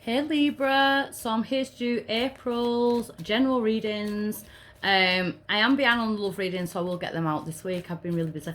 Hey Libra, so I'm here to do April's general readings. I am behind on the love readings, so I will get them out this week. I've been really busy.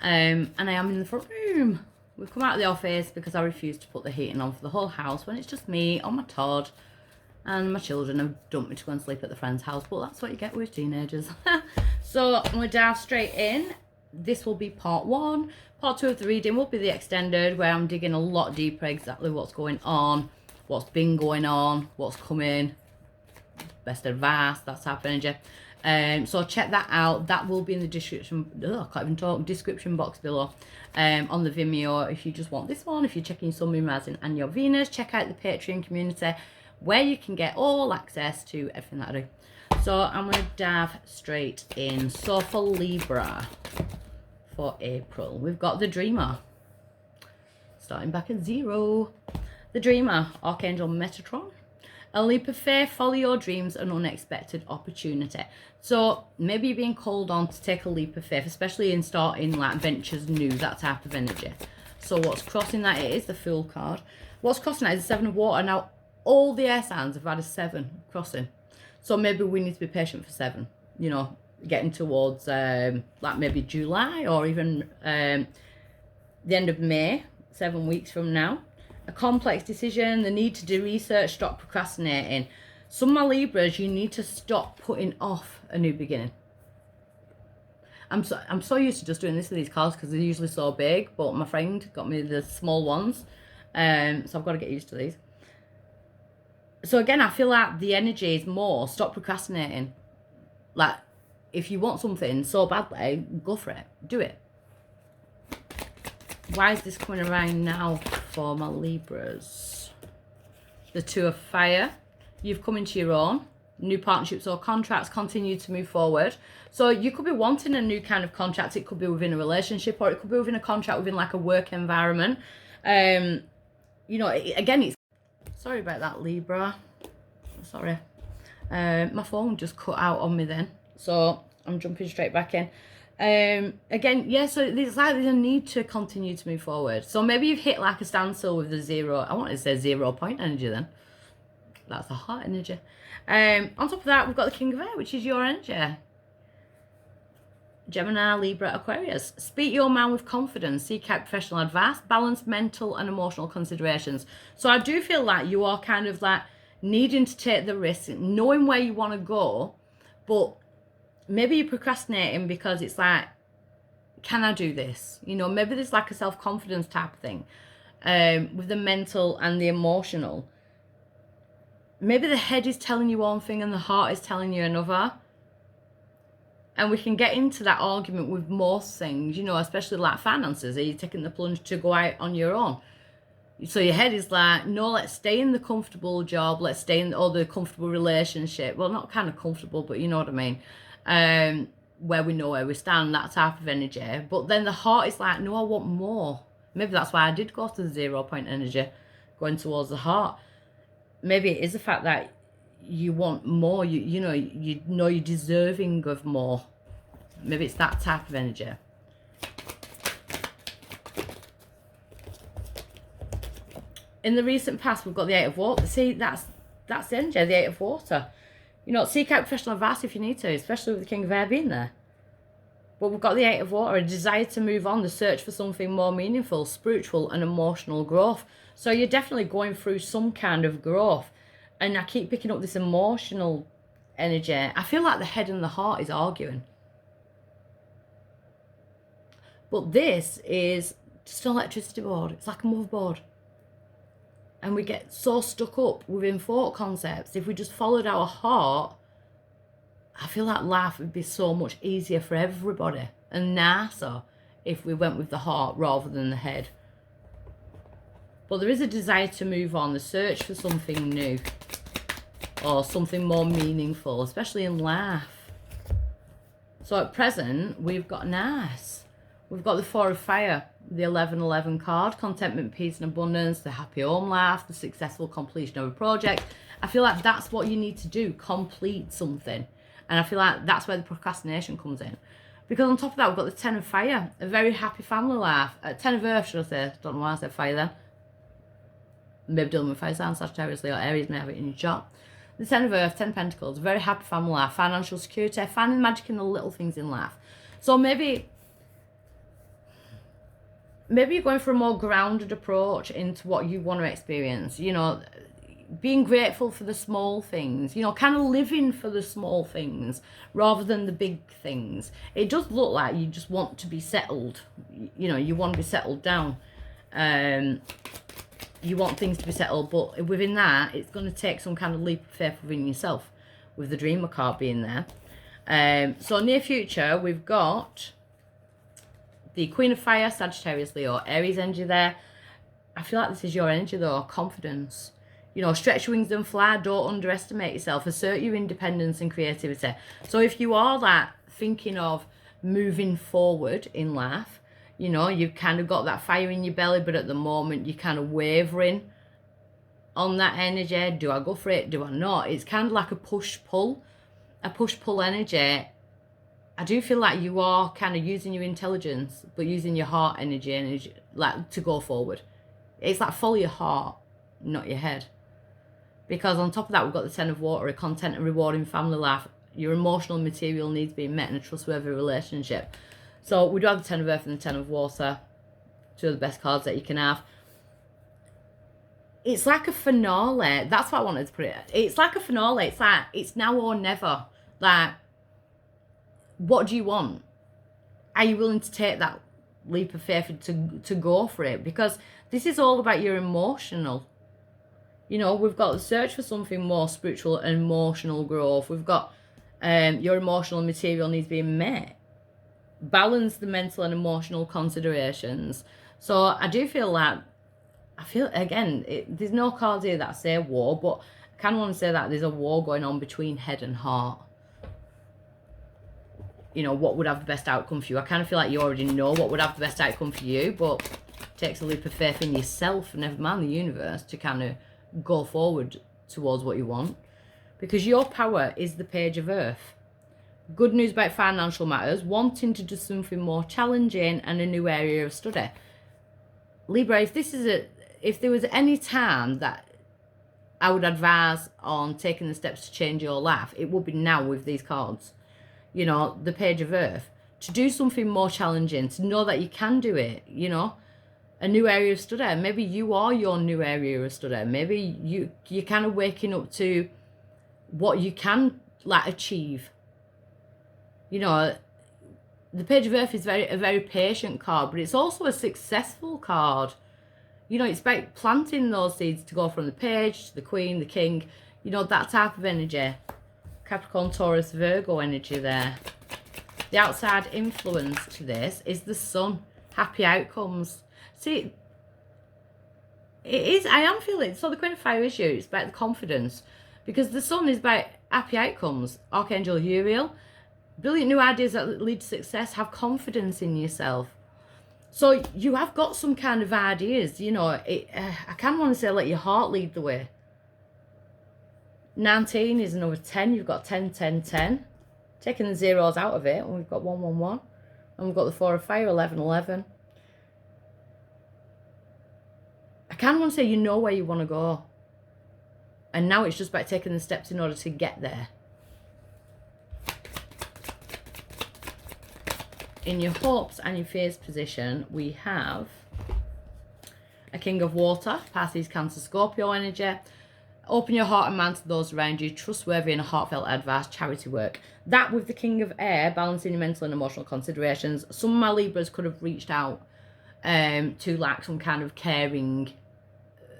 And I am in the front room. We've come out of the office because I refused to put the heating on for the whole house when it's just me on my Todd. And my children have dumped me to go and sleep at the friend's house, but that's what you get with teenagers. So I'm going to dive straight in. This will be part one. Part two of the reading will be the extended, where I'm digging a lot deeper exactly what's going on, what's been going on, what's coming, best advice, that's happening. So check that out. That will be in the description. I can't even talk. Description box below. On the Vimeo, if you just want this one. If you're checking Sun, Moon, Rising, and your Venus, check out the Patreon community, where you can get all access to everything that I do. So I'm going to dive straight in. So for Libra, for April, we've got the Dreamer. Starting back at 0. The Dreamer, Archangel Metatron. A leap of faith, follow your dreams, an unexpected opportunity. So maybe you're being called on to take a leap of faith, especially in starting like ventures new, that type of energy. So what's crossing that is the Fool card. What's crossing that is the 7 of Water. Now, all the air signs have had a 7 crossing. So maybe we need to be patient for 7, you know, getting towards like maybe July or even the end of May, 7 weeks from now. A complex decision, the need to do research, stop procrastinating. Some of my Libras, you need to stop putting off a new beginning. I'm so used to just doing this with these cards because they're usually so big, but my friend got me the small ones, so I've got to get used to these. So again, I feel like the energy is more stop procrastinating. Like, if you want something so badly, go for it, do it. Why is this coming around now for my Libras? The 2 of Fire. You've come into your own. New partnerships or contracts continue to move forward. So you could be wanting a new kind of contract. It could be within a relationship, or it could be within a contract within like a work environment. You know, again, it's... Sorry about that, Libra. Sorry. My phone just cut out on me then. So I'm jumping straight back in. Again, yeah, so it's like there's a need to continue to move forward. So maybe you've hit like a standstill with the 0. I wanted to say 0 point energy then. That's the heart energy. On top of that, we've got the King of Air, which is your energy. Gemini, Libra, Aquarius. Speak your mind with confidence. Seek out professional advice. Balance mental and emotional considerations. So I do feel like you are kind of like needing to take the risk, knowing where you want to go, but maybe you're procrastinating because it's like, can I do this? You know, maybe there's like a self-confidence type of thing with the mental and the emotional. Maybe the head is telling you one thing and the heart is telling you another. And we can get into that argument with most things, you know, especially like finances. Are you taking the plunge to go out on your own? So your head is like, no, let's stay in the comfortable job. Let's stay in the comfortable relationship. Well, not kind of comfortable, but you know what I mean. Where we know where we stand, that type of energy. But then the heart is like, no, I want more. Maybe that's why I did go to the 0 point energy, going towards the heart. Maybe it is the fact that you want more. You know you're deserving of more. Maybe it's that type of energy. In the recent past, we've got the 8 of Water. See, that's the energy, the 8 of Water. You know, seek out professional advice if you need to, especially with the King of Air being there. But we've got the 8 of Water, a desire to move on, the search for something more meaningful, spiritual and emotional growth. So you're definitely going through some kind of growth. And I keep picking up this emotional energy. I feel like the head and the heart is arguing. But this is just an electricity board. It's like a motherboard. And we get so stuck up within thought concepts. If we just followed our heart, I feel like life would be so much easier for everybody and nicer if we went with the heart rather than the head. But there is a desire to move on, the search for something new or something more meaningful, especially in life. So at present, we've got nice. We've got the 4 of Fire, the 1111 card, contentment, peace and abundance, the happy home life, the successful completion of a project. I feel like that's what you need to do, complete something. And I feel like that's where the procrastination comes in. Because on top of that, we've got the 10 of Fire, a very happy family life. 10 of Earth, should I say? Don't know why I said Fire then. maybe dealing with fire signs, Sagittarius, Leo, Aries may have it in your chart. The Ten of Earth, Ten of Pentacles, very happy family life, financial security, finding magic in the little things in life. So maybe you're going for a more grounded approach into what you want to experience, you know, being grateful for the small things, you know, kind of living for the small things rather than the big things. It does look like you just want to be settled, you know, you want to be settled down. You want things to be settled, but within that, it's going to take some kind of leap of faith within yourself, with the Dreamer card being there. So near future, we've got the Queen of Fire, Sagittarius, Leo, Aries energy there. I feel like this is your energy though, confidence. You know, stretch your wings and fly, don't underestimate yourself, assert your independence and creativity. So if you are that thinking of moving forward in life, you know, you've kind of got that fire in your belly, but at the moment you're kind of wavering on that energy. Do I go for it? Do I not? It's kind of like a push-pull energy. I do feel like you are kind of using your intelligence, but using your heart energy like to go forward. It's like follow your heart, not your head. Because on top of that, we've got the Ten of Water, a content and rewarding family life, your emotional and material needs being met in a trustworthy relationship. So we do have the Ten of Earth and the Ten of Water, two of the best cards that you can have. It's like a finale. That's what I wanted to put it. It's like a finale. It's like, it's now or never. Like, what do you want? Are you willing to take that leap of faith to go for it? Because this is all about your emotional. You know, we've got the search for something more spiritual and emotional growth. We've got your emotional and material needs being met. Balance the mental and emotional considerations. So I do feel like, again, there's no cards here that say war, but I kind of want to say that there's a war going on between head and heart. You know, what would have the best outcome for you? I kind of feel like you already know what would have the best outcome for you, but it takes a leap of faith in yourself, and never mind the universe, to kind of go forward towards what you want. Because your power is the Page of Earth. Good news about financial matters, wanting to do something more challenging and a new area of study. Libra, if there was any time that I would advise on taking the steps to change your life, it would be now with these cards. You know, the Page of Earth. To do something more challenging, to know that you can do it, you know. A new area of study. Maybe you are your new area of study. Maybe you're kind of waking up to what you can, like, achieve. You know, the Page of Earth is a very patient card, but it's also a successful card. You know, it's about planting those seeds to go from the Page to the Queen, the King. You know, that type of energy. Capricorn, Taurus, Virgo energy there. The outside influence to this is the Sun. Happy outcomes. See, it is, I am feeling, so the Queen of Fire is you. It's about the confidence. Because the Sun is about happy outcomes. Archangel Uriel. Brilliant new ideas that lead to success. Have confidence in yourself. So you have got some kind of ideas. You know, I kind of want to say let your heart lead the way. 19 is another 10. You've got 10, 10, 10. Taking the zeros out of it. And we've got 1, 1, 1. And we've got the 4 of Fire, 11, 11. I kind of want to say you know where you want to go. And now it's just about taking the steps in order to get there. In your hopes and your fears position, we have a King of Water, Pisces, Cancer, Scorpio energy. Open your heart and mind to those around you. Trustworthy and heartfelt advice, charity work. That with the King of Air, balancing your mental and emotional considerations. Some of my Libras could have reached out to like some kind of caring,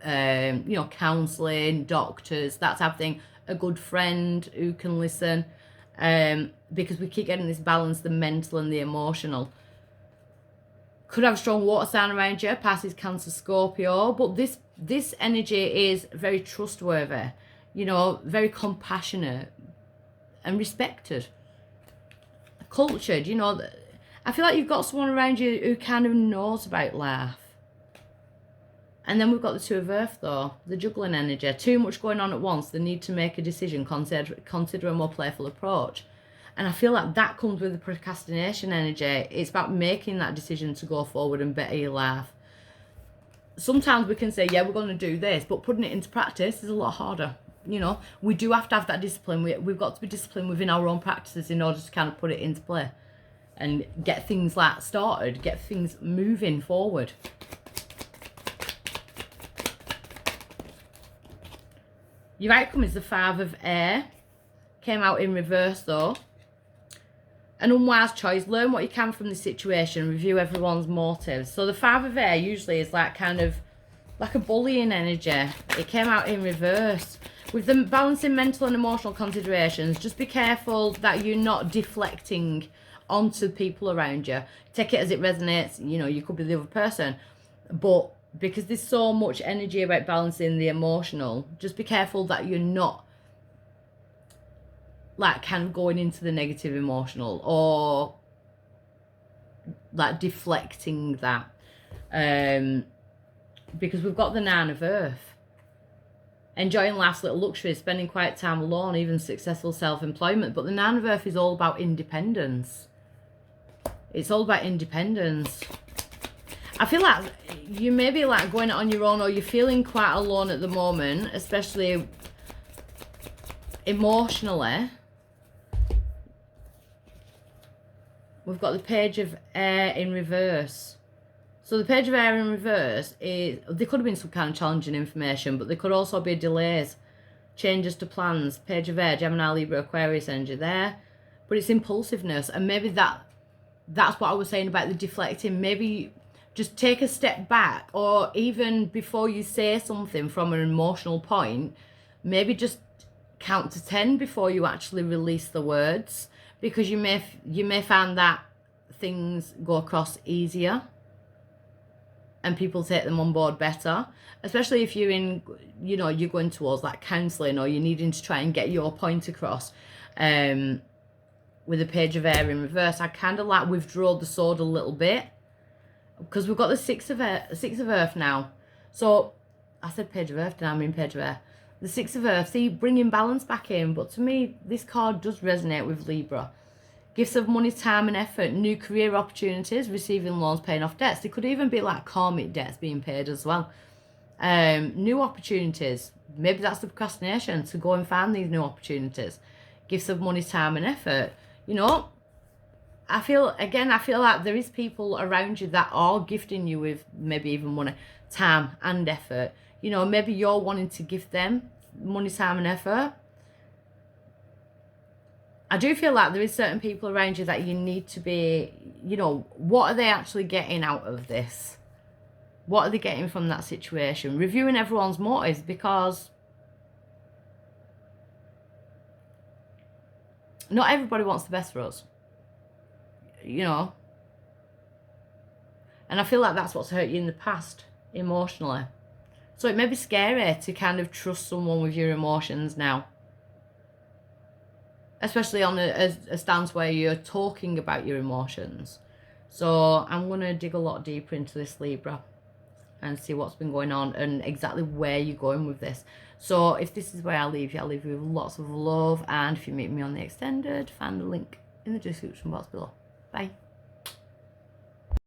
you know, counselling, doctors, that type of thing. A good friend who can listen. Because we keep getting this balance, the mental and the emotional. Could have a strong water sign around you, Pisces, Cancer, Scorpio, but this energy is very trustworthy, you know, very compassionate and respected, cultured, you know. I feel like you've got someone around you who kind of knows about life. And then we've got the Two of Earth though, the juggling energy. Too much going on at once, the need to make a decision, consider a more playful approach. And I feel like that comes with the procrastination energy. It's about making that decision to go forward and better your life. sometimes we can say, yeah, we're going to do this, but putting it into practice is a lot harder. You know, we do have to have that discipline. We've got to be disciplined within our own practices in order to kind of put it into play and get things like started, get things moving forward. Your outcome is the 5 of air. Came out in reverse though. An unwise choice. Learn what you can from the situation. Review everyone's motives. So the 5 of air usually is like kind of like a bullying energy. It came out in reverse. With the balancing mental and emotional considerations, just be careful that you're not deflecting onto people around you. Take it as it resonates. You know, you could be the other person. But because there's so much energy about balancing the emotional, just be careful that you're not like kind of going into the negative emotional or like deflecting that. Because we've got the 9 of earth. Enjoying life's little luxuries, spending quiet time alone, even successful self-employment. But the 9 of earth is all about independence. It's all about independence. I feel like you may be like going on your own, or you're feeling quite alone at the moment, especially emotionally. We've got the page of air in reverse. So the page of air in reverse is, there could have been some kind of challenging information, but there could also be delays, changes to plans. Page of air, Gemini, Libra, Aquarius energy there. But it's impulsiveness, and maybe that's what I was saying about the deflecting. Maybe just take a step back, or even before you say something from an emotional point, maybe just count to 10 before you actually release the words, because you may find that things go across easier and people take them on board better, especially if you're in, you know, you're going towards like counselling, or you're needing to try and get your point across. With the page of air in reverse, I kind of like withdraw the sword a little bit, because we've got the 6 of earth now. So I said page of earth, now I mean page of air. The 6 of earth, see, bringing balance back in. But to me, this card does resonate with Libra. Gifts of money, time and effort, new career opportunities, receiving loans, paying off debts. They could even be like karmic debts being paid as well. New opportunities. Maybe that's the procrastination, to go and find these new opportunities. Gifts of money, time and effort. You know, I feel like there is people around you that are gifting you with maybe even money, time and effort. You know, maybe you're wanting to give them money, time and effort. I do feel like there is certain people around you that you need to be, you know, what are they actually getting out of this? What are they getting from that situation? Reviewing everyone's motives, because not everybody wants the best for us, you know. And I feel like that's what's hurt you in the past, emotionally. So it may be scary to kind of trust someone with your emotions now. Especially on a stance where you're talking about your emotions. So I'm going to dig a lot deeper into this, Libra, and see what's been going on and exactly where you're going with this. So if this is where I'll leave you with lots of love. And if you meet me on the extended, find the link in the description box below. Bye.